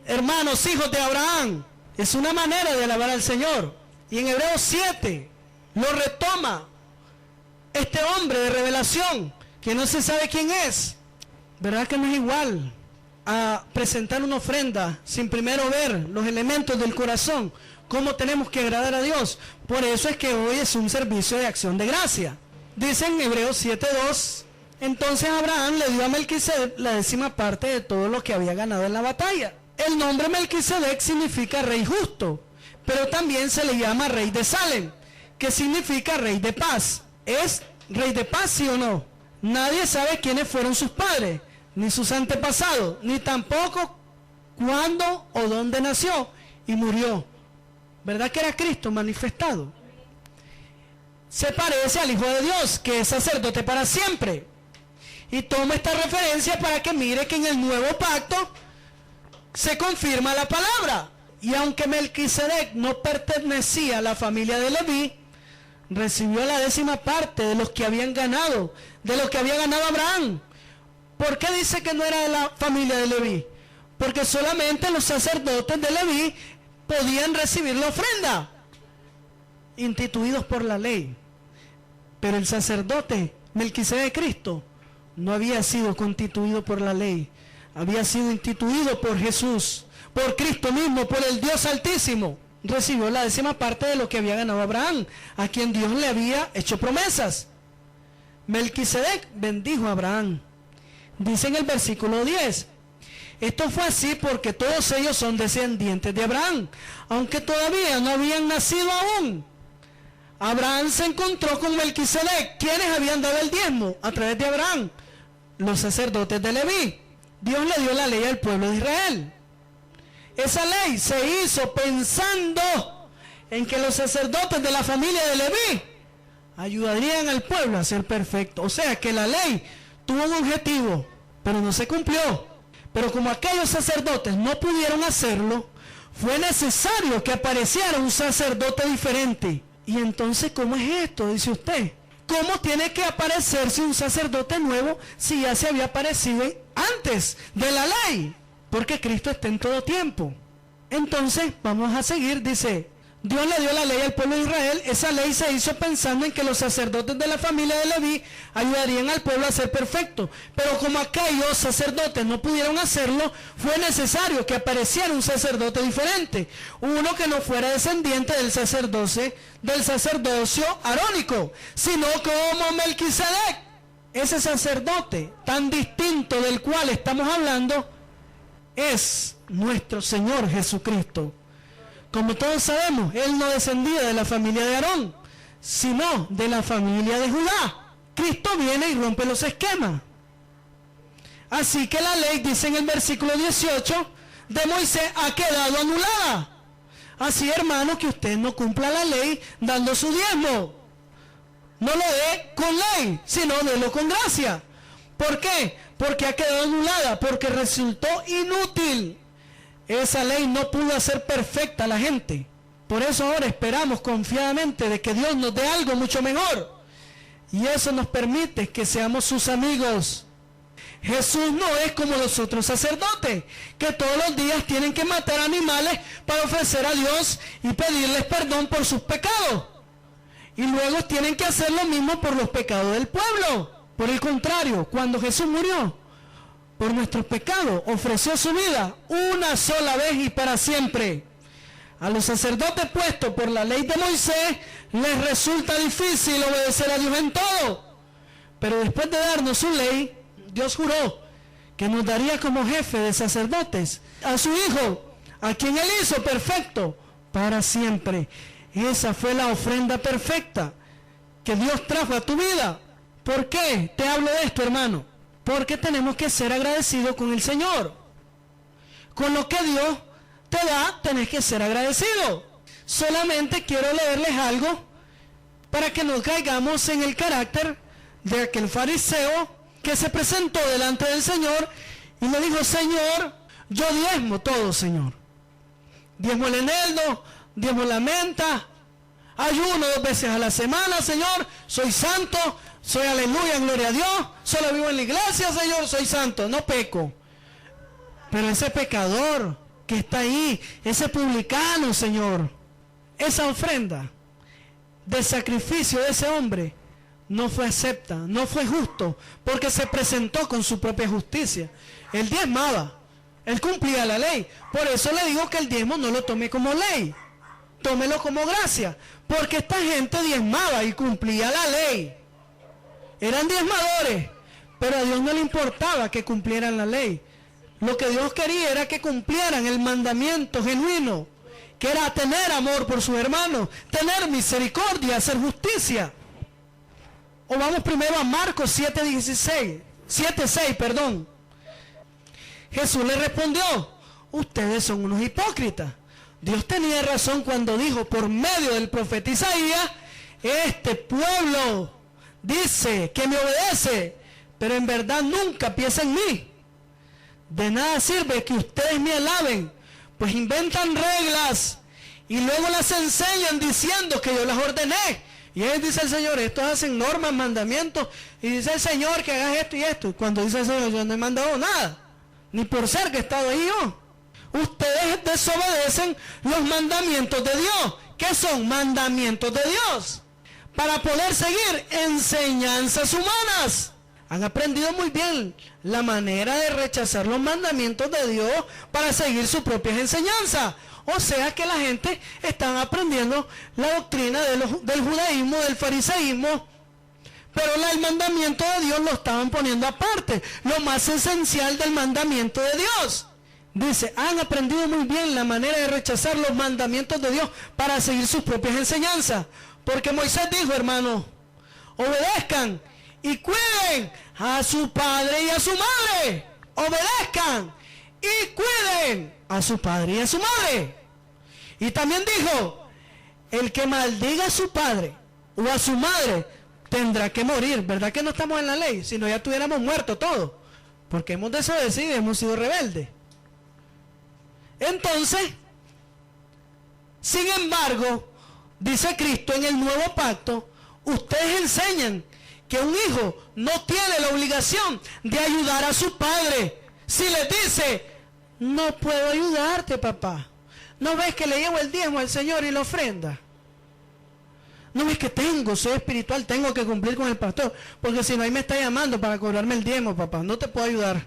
Hermanos, hijos de Abraham, es una manera de alabar al Señor. Y en Hebreos 7 lo retoma este hombre de revelación, que no se sabe quién es. ¿Verdad que no es igual a presentar una ofrenda sin primero ver los elementos del corazón? ¿Cómo tenemos que agradar a Dios? Por eso es que hoy es un servicio de acción de gracia. Dice en Hebreos 7:2, entonces Abraham le dio a Melquisedec la 10ª parte de todo lo que había ganado en la batalla. El nombre Melquisedec significa rey justo, pero también se le llama rey de Salem, que significa rey de paz. ¿Es rey de paz, sí o no? Nadie sabe quiénes fueron sus padres, ni sus antepasados, ni tampoco cuándo o dónde nació y murió. ¿Verdad que era Cristo manifestado? Se parece al Hijo de Dios, que es sacerdote para siempre. Y toma esta referencia para que mire que en el nuevo pacto se confirma la palabra. Y aunque Melquisedec no pertenecía a la familia de Leví, recibió la 10ª parte de los que habían ganado, de los que había ganado Abraham. ¿Por qué dice que no era de la familia de Leví? Porque solamente los sacerdotes de Leví podían recibir la ofrenda, instituidos por la ley. Pero el sacerdote Melquisedec de Cristo no había sido constituido por la ley, había sido instituido por Jesús, por Cristo mismo, por el Dios Altísimo. Recibió la 10ª parte de lo que había ganado Abraham, a quien Dios le había hecho promesas. Melquisedec bendijo a Abraham. Dice en el versículo 10, esto fue así porque todos ellos son descendientes de Abraham, aunque todavía no habían nacido aún. Abraham se encontró con Melquisedec. ¿Quiénes habían dado el diezmo a través de Abraham? Los sacerdotes de Leví. Dios le dio la ley al pueblo de Israel. Esa ley se hizo pensando en que los sacerdotes de la familia de Leví ayudarían al pueblo a ser perfecto. O sea que la ley tuvo un objetivo, pero no se cumplió. Pero como aquellos sacerdotes no pudieron hacerlo, fue necesario que apareciera un sacerdote diferente. Y entonces, ¿cómo es esto? Dice usted. ¿Cómo tiene que aparecerse un sacerdote nuevo si ya se había aparecido antes de la ley? Porque Cristo está en todo tiempo. Entonces, vamos a seguir, dice, Dios le dio la ley al pueblo de Israel. Esa ley se hizo pensando en que los sacerdotes de la familia de Leví ayudarían al pueblo a ser perfecto. Pero como aquellos sacerdotes no pudieron hacerlo, fue necesario que apareciera un sacerdote diferente. Uno que no fuera descendiente del sacerdocio arónico, sino como Melquisedec. Ese sacerdote tan distinto del cual estamos hablando es nuestro Señor Jesucristo. Como todos sabemos, Él no descendía de la familia de Aarón, sino de la familia de Judá. Cristo viene y rompe los esquemas. Así que la ley, dice en el versículo 18, de Moisés ha quedado anulada. Así, hermano, que usted no cumpla la ley dando su diezmo. No lo dé con ley, sino délo con gracia. ¿Por qué? Porque ha quedado anulada, porque resultó inútil. Esa ley no pudo hacer perfecta a la gente. Por eso ahora esperamos confiadamente de que Dios nos dé algo mucho mejor. Y eso nos permite que seamos sus amigos. Jesús no es como los otros sacerdotes, que todos los días tienen que matar animales para ofrecer a Dios y pedirles perdón por sus pecados. Y luego tienen que hacer lo mismo por los pecados del pueblo. Por el contrario, cuando Jesús murió por nuestros pecados, ofreció su vida una sola vez y para siempre. A los sacerdotes puestos por la ley de Moisés les resulta difícil obedecer a Dios en todo. Pero después de darnos su ley, Dios juró que nos daría como jefe de sacerdotes a su Hijo, a quien Él hizo perfecto para siempre. Esa fue la ofrenda perfecta que Dios trajo a tu vida. ¿Por qué te hablo de esto, hermano? Porque tenemos que ser agradecidos con el Señor. con lo que Dios te da, tenés que ser agradecido. Solamente quiero leerles algo para que no caigamos en el carácter de aquel fariseo que se presentó delante del Señor y le dijo: Señor, yo diezmo todo, Señor. Diezmo el eneldo, diezmo la menta, ayuno 2 veces a la semana, Señor, soy santo, soy aleluya, gloria a Dios, solo vivo en la iglesia, Señor, soy santo, no peco. Pero ese pecador que está ahí, ese publicano, Señor, esa ofrenda de sacrificio de ese hombre no fue acepta, no fue justo, porque se presentó con su propia justicia. Él diezmaba, él cumplía la ley. Por eso le digo que el diezmo no lo tome como ley, tómelo como gracia, porque esta gente diezmaba y cumplía la ley. Eran diezmadores, pero a Dios no le importaba que cumplieran la ley. Lo que Dios quería era que cumplieran el mandamiento genuino, que era tener amor por sus hermanos, tener misericordia, hacer justicia. O vamos primero a Marcos 7:6, perdón. Jesús le respondió: ustedes son unos hipócritas. Dios tenía razón cuando dijo por medio del profeta Isaías: este pueblo dice que me obedece, pero en verdad nunca piensa en mí. De nada sirve que ustedes me alaben, pues inventan reglas y luego las enseñan diciendo que yo las ordené. Y él dice el Señor: estos hacen normas, mandamientos, y dice el Señor que hagas esto y esto. Y cuando dice el Señor: yo no he mandado nada, ni por ser que he estado ahí yo. Ustedes desobedecen los mandamientos de Dios. ¿Qué son mandamientos de Dios? Para poder seguir enseñanzas humanas. Han aprendido muy bien la manera de rechazar los mandamientos de Dios para seguir sus propias enseñanzas. O sea que la gente está aprendiendo la doctrina del judaísmo, del fariseísmo, pero el mandamiento de Dios lo estaban poniendo aparte, lo más esencial del mandamiento de Dios. Dice: han aprendido muy bien la manera de rechazar los mandamientos de Dios para seguir sus propias enseñanzas. Porque Moisés dijo, hermano, obedezcan y cuiden a su padre y a su madre. Obedezcan y cuiden a su padre y a su madre. Y también dijo: el que maldiga a su padre o a su madre tendrá que morir. ¿Verdad que no estamos en la ley? Si no, ya estuviéramos muertos todos, porque hemos desobedecido y hemos sido rebeldes. Entonces, sin embargo, dice Cristo en el nuevo pacto, ustedes enseñan que un hijo no tiene la obligación de ayudar a su padre. Si les dice: no puedo ayudarte, papá, ¿no ves que le llevo el diezmo al Señor y la ofrenda? ¿No ves que soy espiritual, tengo que cumplir con el pastor? Porque si no, ahí me está llamando para cobrarme el diezmo, papá, no te puedo ayudar.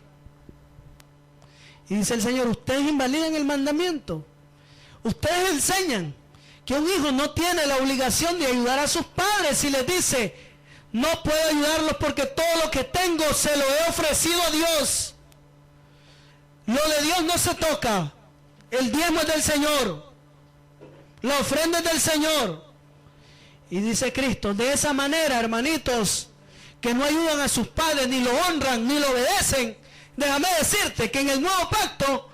Y dice el Señor: ustedes invalidan el mandamiento. Ustedes enseñan que un hijo no tiene la obligación de ayudar a sus padres si les dice: no puedo ayudarlos porque todo lo que tengo se lo he ofrecido a Dios. Lo de Dios no se toca. El diezmo es del Señor, la ofrenda es del Señor. Y dice Cristo: de esa manera, hermanitos, que no ayudan a sus padres, ni lo honran, ni lo obedecen, déjame decirte que en el nuevo pacto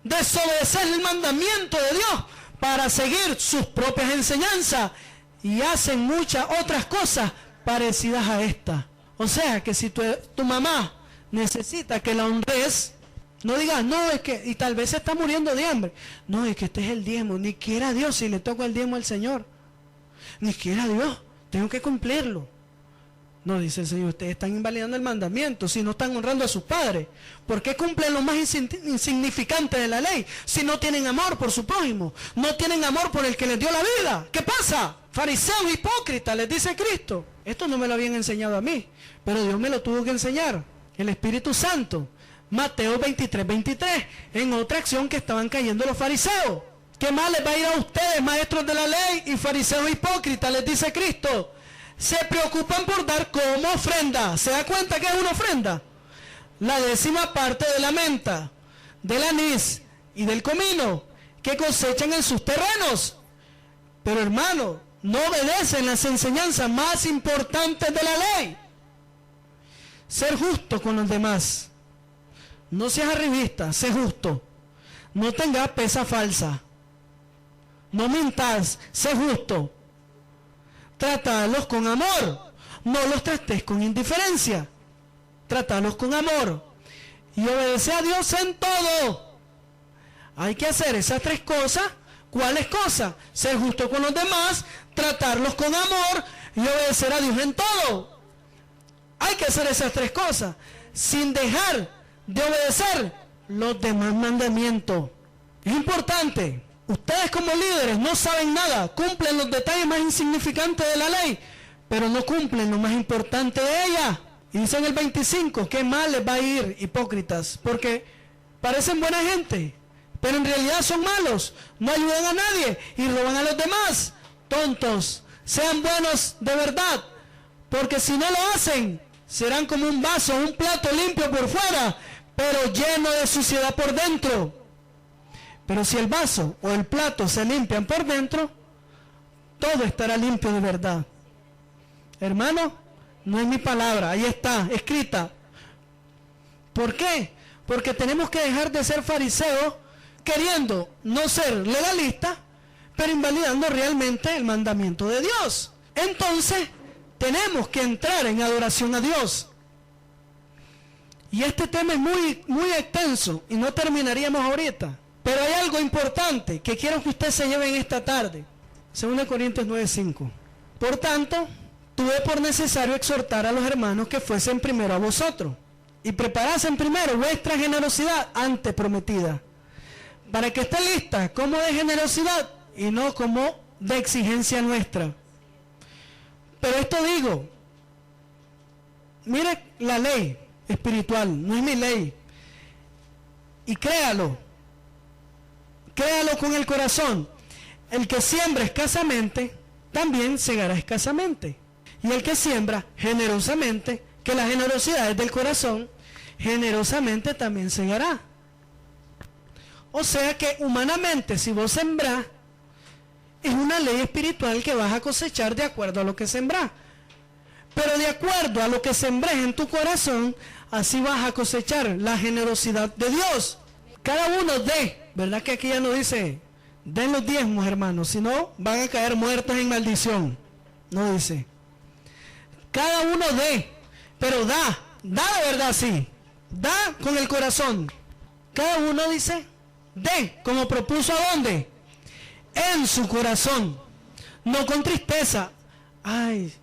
desobedecen el mandamiento de Dios para seguir sus propias enseñanzas y hacen muchas otras cosas parecidas a esta. O sea que si tu mamá necesita que la honres, no digas: no, es que, y tal vez se está muriendo de hambre. No, es que este es el diezmo. Ni quiera Dios si le toca el diezmo al Señor. Ni quiera Dios, tengo que cumplirlo. No, dice el Señor: ustedes están invalidando el mandamiento si no están honrando a sus padres. ¿Por qué cumplen lo más insignificante de la ley si no tienen amor por su prójimo? No tienen amor por el que les dio la vida. ¿Qué pasa? Fariseos hipócritas, les dice Cristo. Esto no me lo habían enseñado a mí, pero Dios me lo tuvo que enseñar, el Espíritu Santo. Mateo 23:23, en otra acción que estaban cayendo los fariseos. ¿Qué más les va a ir a ustedes, maestros de la ley y fariseos hipócritas? Les dice Cristo. Se preocupan por dar como ofrenda. ¿Se da cuenta que es una ofrenda? La 10ª parte de la menta, del anís y del comino que cosechan en sus terrenos. Pero hermano, no obedecen las enseñanzas más importantes de la ley. Ser justo con los demás. No seas arribista, sé justo. no tengas pesa falsa. No mintas, sé justo. Trátalos con amor. No los trates con indiferencia. Trátalos con amor. Y obedece a Dios en todo. Hay que hacer esas 3 cosas. ¿Cuáles cosas? Ser justo con los demás, tratarlos con amor y obedecer a Dios en todo. Hay que hacer esas 3 cosas sin dejar de obedecer los demás mandamientos. Es importante. Ustedes como líderes no saben nada, cumplen los detalles más insignificantes de la ley, pero no cumplen lo más importante de ella. Y dice en el 25, qué mal les va a ir, hipócritas, porque parecen buena gente, pero en realidad son malos, no ayudan a nadie y roban a los demás. Tontos, sean buenos de verdad, porque si no lo hacen, serán como un vaso, un plato limpio por fuera, pero lleno de suciedad por dentro. Pero si el vaso o el plato se limpian por dentro, todo estará limpio de verdad. Hermano, no es mi palabra, ahí está, escrita. ¿Por qué? Porque tenemos que dejar de ser fariseos, queriendo no ser legalistas, pero invalidando realmente el mandamiento de Dios. Entonces, tenemos que entrar en adoración a Dios. Y este tema es muy extenso y no terminaríamos ahorita. Pero hay algo importante que quiero que usted se lleve en esta tarde. 2 Corintios 9:5. Por tanto, tuve por necesario exhortar a los hermanos que fuesen primero a vosotros y preparasen primero vuestra generosidad antes prometida, para que esté lista como de generosidad y no como de exigencia nuestra. Pero esto digo, mire la ley espiritual, no es mi ley, y créalo con el corazón. El que siembra escasamente, también segará escasamente. Y el que siembra generosamente, que la generosidad es del corazón, generosamente también segará. O sea que humanamente, si vos sembrás, es una ley espiritual que vas a cosechar de acuerdo a lo que sembrás. Pero de acuerdo a lo que sembrés en tu corazón, así vas a cosechar la generosidad de Dios. Cada uno dé, ¿verdad que aquí ya no dice, den los diezmos, hermanos, si no van a caer muertos en maldición? No dice. Cada uno dé, pero da de verdad, sí. Da con el corazón. Cada uno dice, dé, como propuso ¿a dónde? En su corazón. No con tristeza. Ay,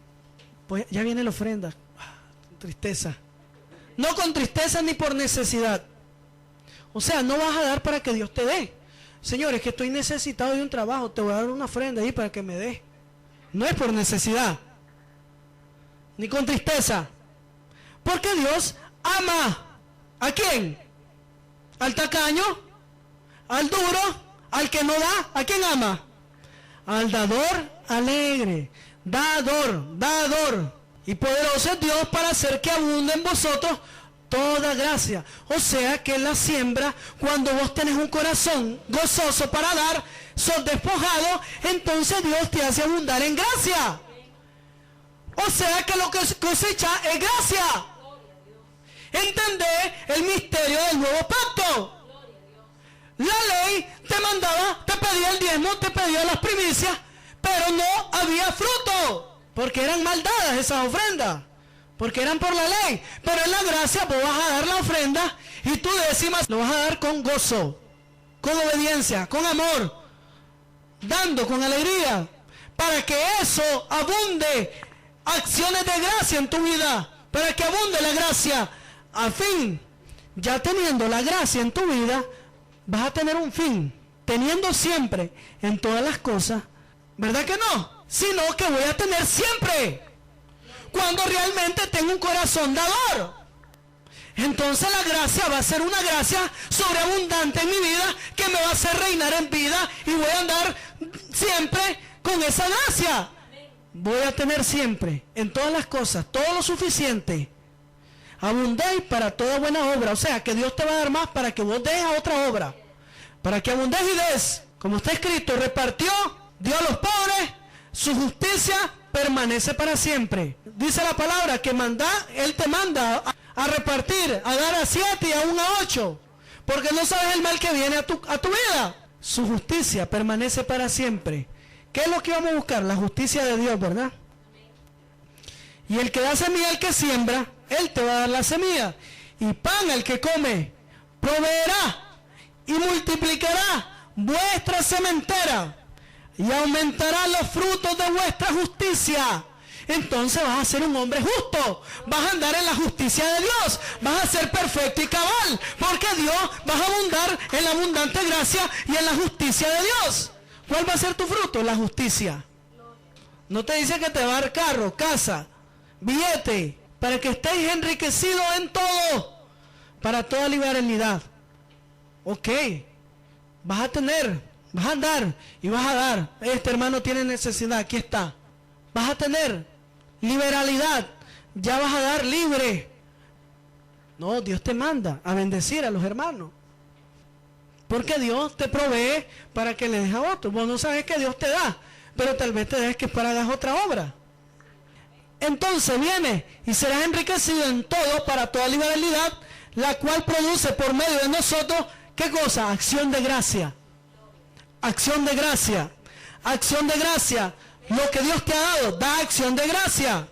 pues ya viene la ofrenda. Tristeza. No con tristeza ni por necesidad. O sea, no vas a dar para que Dios te dé. Señor, es que estoy necesitado de un trabajo, te voy a dar una ofrenda ahí para que me dé. No es por necesidad, ni con tristeza. Porque Dios ama. ¿A quién? ¿Al tacaño? ¿Al duro? ¿Al que no da? ¿A quién ama? Al dador alegre. Dador. Y poderoso es Dios para hacer que abunde en vosotros toda gracia. O sea que la siembra, cuando vos tenés un corazón gozoso para dar, sos despojado, entonces Dios te hace abundar en gracia. O sea que lo que cosecha es gracia. ¿Entendés el misterio del nuevo pacto? La ley te mandaba, te pedía el diezmo, te pedía las primicias, pero no había fruto, porque eran mal dadas esas ofrendas. Porque eran por la ley. Pero en la gracia vos vas a dar la ofrenda y tu décima lo vas a dar con gozo, con obediencia, con amor, dando con alegría, para que eso abunde acciones de gracia en tu vida, para que abunde la gracia. Al fin, ya teniendo la gracia en tu vida, vas a tener un fin, teniendo siempre en todas las cosas, ¿verdad que no? Sino que voy a tener siempre. Cuando realmente tengo un corazón dador, entonces la gracia va a ser una gracia sobreabundante en mi vida, que me va a hacer reinar en vida y voy a andar siempre con esa gracia. Voy a tener siempre en todas las cosas todo lo suficiente. Abundéis para toda buena obra. O sea que Dios te va a dar más para que vos des a otra obra, para que abundéis y des. Como está escrito, repartió, dio a los pobres, su justicia permanece para siempre. Dice la palabra que Él te manda a repartir, a dar a 7 y aún a 8. porque no sabes el mal que viene a tu vida. Su justicia permanece para siempre. ¿Qué es lo que vamos a buscar? La justicia de Dios, ¿verdad? Y el que da semilla al que siembra, Él te va a dar la semilla. Y pan al que come, proveerá y multiplicará vuestra sementera y aumentará los frutos de vuestra justicia. Entonces vas a ser un hombre justo, vas a andar en la justicia de Dios, vas a ser perfecto y cabal, porque Dios vas a abundar en la abundante gracia y en la justicia de Dios. ¿Cuál va a ser tu fruto? La justicia. No te dice que te va a dar carro, casa, billete, para que estéis enriquecidos en todo, para toda liberalidad. Ok, vas a tener, vas a andar y vas a dar. Este hermano tiene necesidad, aquí está. Vas a tener liberalidad, ya vas a dar libre. No, Dios te manda a bendecir a los hermanos, porque Dios te provee para que le des a otros. Vos no sabes que Dios te da, pero tal vez te des que para hagas otra obra. Entonces viene y serás enriquecido en todo para toda liberalidad, la cual produce por medio de nosotros, ¿qué cosa? Acción de gracia. Acción de gracia. Acción de gracia. Lo que Dios te ha dado, da acción de gracia.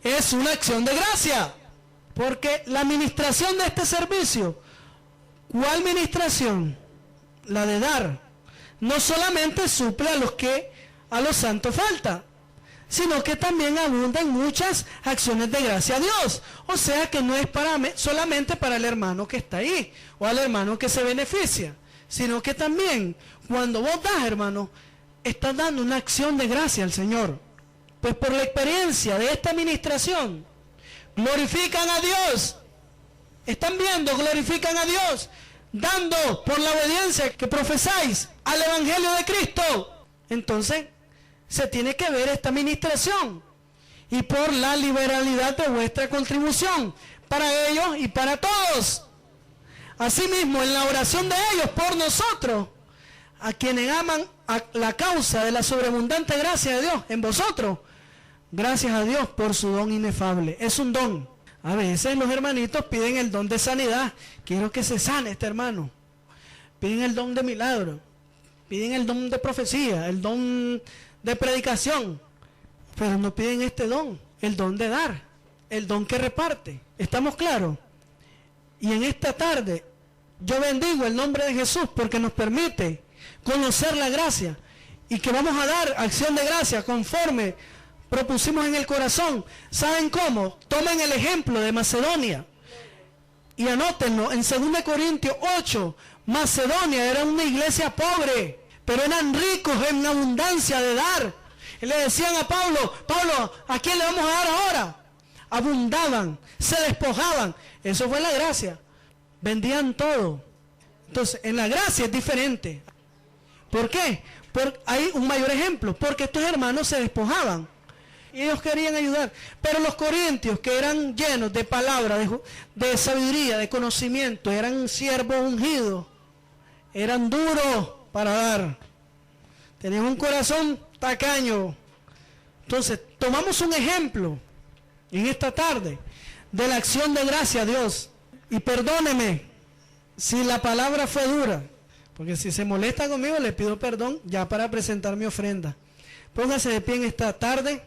Es una acción de gracia. Porque la administración de este servicio, ¿cuál administración? La de dar. No solamente suple a los santos falta, sino que también abundan muchas acciones de gracia a Dios. O sea que no es solamente para el hermano que está ahí, o al hermano que se beneficia, sino que también, cuando vos das, hermano, estás dando una acción de gracia al Señor. Pues por la experiencia de esta administración, glorifican a Dios. ¿Están viendo? Glorifican a Dios, dando por la obediencia que profesáis al Evangelio de Cristo. Entonces, se tiene que ver esta administración. Y por la liberalidad de vuestra contribución, para ellos y para todos. Asimismo, en la oración de ellos por nosotros, a quienes aman a la causa de la sobreabundante gracia de Dios en vosotros, gracias a Dios por su don inefable. Es un don. A veces los hermanitos piden el don de sanidad. Quiero que se sane este hermano. Piden el don de milagro. Piden el don de profecía, el don de predicación. Pero no piden este don, el don de dar, el don que reparte. ¿Estamos claros? Y en esta tarde yo bendigo el nombre de Jesús porque nos permite conocer la gracia y que vamos a dar acción de gracia conforme propusimos en el corazón. ¿Saben cómo? Tomen el ejemplo de Macedonia y anótenlo en 2 Corintios 8. Macedonia era una iglesia pobre, pero eran ricos en abundancia de dar. Y le decían a Pablo, Pablo, ¿a quién le vamos a dar ahora? Abundaban, se despojaban. Eso fue la gracia. Vendían todo. Entonces, en la gracia es diferente. ¿Por qué? Hay un mayor ejemplo, porque estos hermanos se despojaban y ellos querían ayudar. Pero los corintios, que eran llenos de palabra, de sabiduría, de conocimiento, eran siervos ungidos, eran duros para dar, tenían un corazón tacaño. Entonces, tomamos un ejemplo en esta tarde de la acción de gracia a Dios. Y perdóneme si la palabra fue dura, porque si se molesta conmigo le pido perdón ya para presentar mi ofrenda. Póngase de pie en esta tarde.